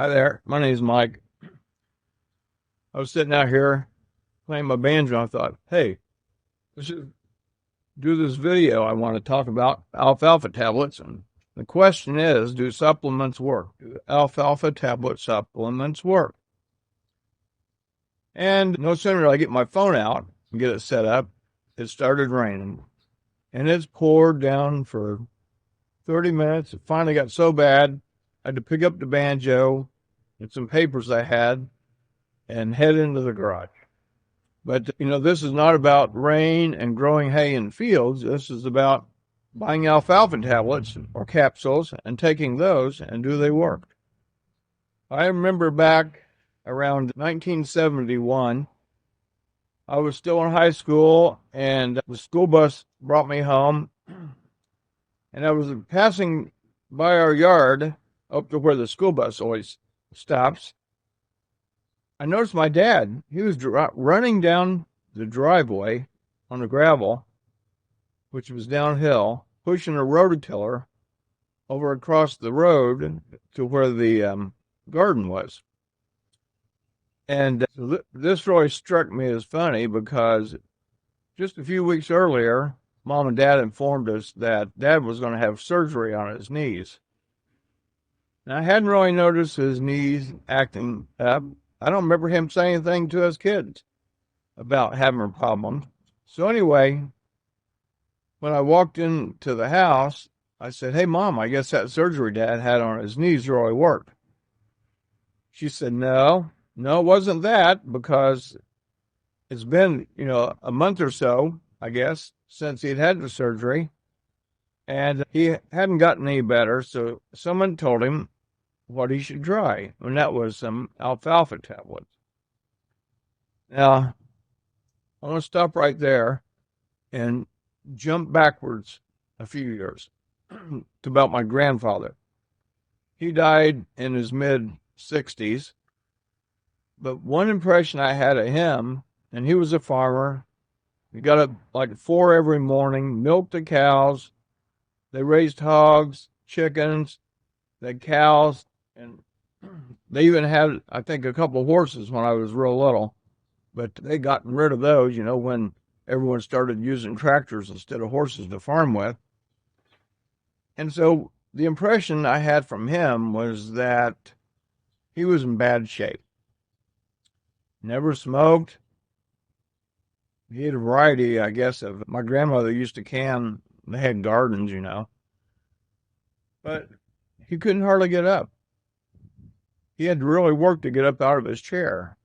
Hi there, my name's Mike. I was sitting out here playing my banjo. I thought, hey, we should do this video. I want to talk about alfalfa tablets. And the question is, do supplements work? Do alfalfa tablet supplements work? And no sooner did I get my phone out and get it set up, it started raining. And it's poured down for 30 minutes. It finally got so bad, I had to pick up the banjo and some papers I had and head into the garage. But, this is not about rain and growing hay in fields. This is about buying alfalfa tablets or capsules and taking those, and do they work? I remember back around 1971, I was still in high school, and the school bus brought me home, and I was passing by our yard up to where the school bus always stops. I noticed my dad. He was running down the driveway on the gravel, which was downhill, pushing a rototiller over across the road to where the garden was. And this really struck me as funny because just a few weeks earlier, Mom and Dad informed us that Dad was going to have surgery on his knees. And I hadn't really noticed his knees acting up. I don't remember him saying anything to us kids about having problems. So anyway, when I walked into the house, I said, "Hey, Mom, I guess that surgery Dad had on his knees really worked." She said, no, it wasn't that, because it's been, a month or so, I guess, since he'd had the surgery, and he hadn't gotten any better. So someone told him what he should try, and that was some alfalfa tablets. Now, I want to stop right there and jump backwards a few years to about my grandfather. He died in his mid-60s, but one impression I had of him, and he was a farmer, he got up like 4 every morning, milked the cows, they raised hogs, chickens, they had cows, and they even had, I think, a couple of horses when I was real little, but they gotten rid of those, when everyone started using tractors instead of horses to farm with. And so the impression I had from him was that he was in bad shape. Never smoked. He had a variety, I guess, of, my grandmother used to can, they had gardens, but he couldn't hardly get up. He had to really work to get up out of his chair.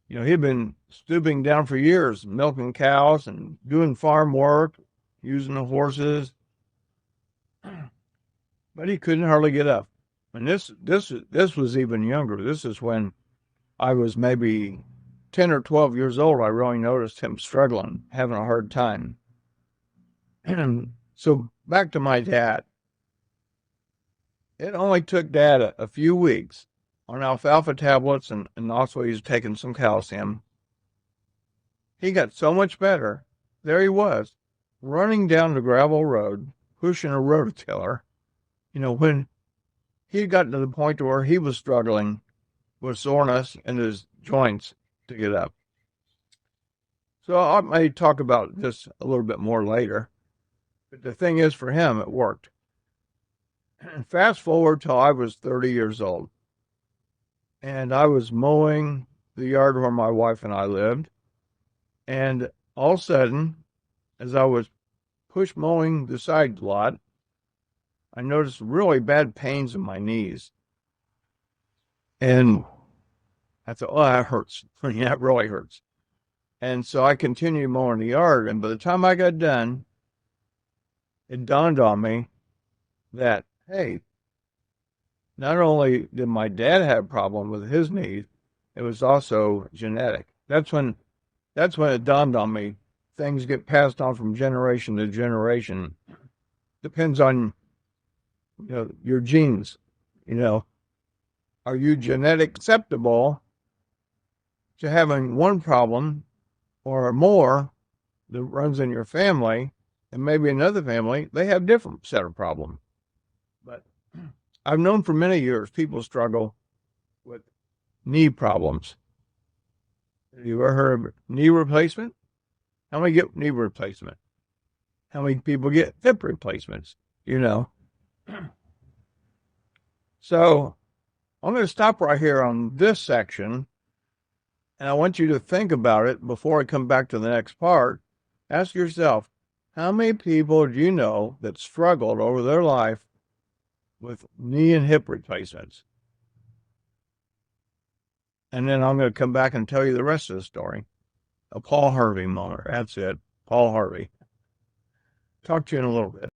He'd been stooping down for years, milking cows and doing farm work, using the horses, but he couldn't hardly get up. And this was even younger. This is when I was maybe 10 or 12 years old. I really noticed him struggling, having a hard time. And so back to my dad. It only took Dad a few weeks on alfalfa tablets, and also he was taking some calcium. He got so much better. There he was, running down the gravel road, pushing a rototiller, when he had gotten to the point where he was struggling with soreness in his joints to get up. So I may talk about this a little bit more later, but the thing is, for him, it worked. And fast forward till I was 30 years old, and I was mowing the yard where my wife and I lived, and all of a sudden, as I was push mowing the side lot, I noticed really bad pains in my knees. And I thought, oh, that hurts. Yeah, it really hurts. And so I continued mowing the yard, and by the time I got done, it dawned on me that, hey, not only did my dad have a problem with his knees, it was also genetic. That's when it dawned on me. Things get passed on from generation to generation. Depends on your genes. Are you genetic susceptible to having one problem or more that runs in your family, and maybe another family, they have different set of problems. But I've known for many years people struggle with knee problems. Have you ever heard of knee replacement? How many get knee replacement? How many people get hip replacements? You know. So I'm going to stop right here on this section, and I want you to think about it before I come back to the next part. Ask yourself, how many people do you know that struggled over their life with knee and hip replacements? And then I'm going to come back and tell you the rest of the story. A Paul Harvey moment. That's it. Paul Harvey. Talk to you in a little bit.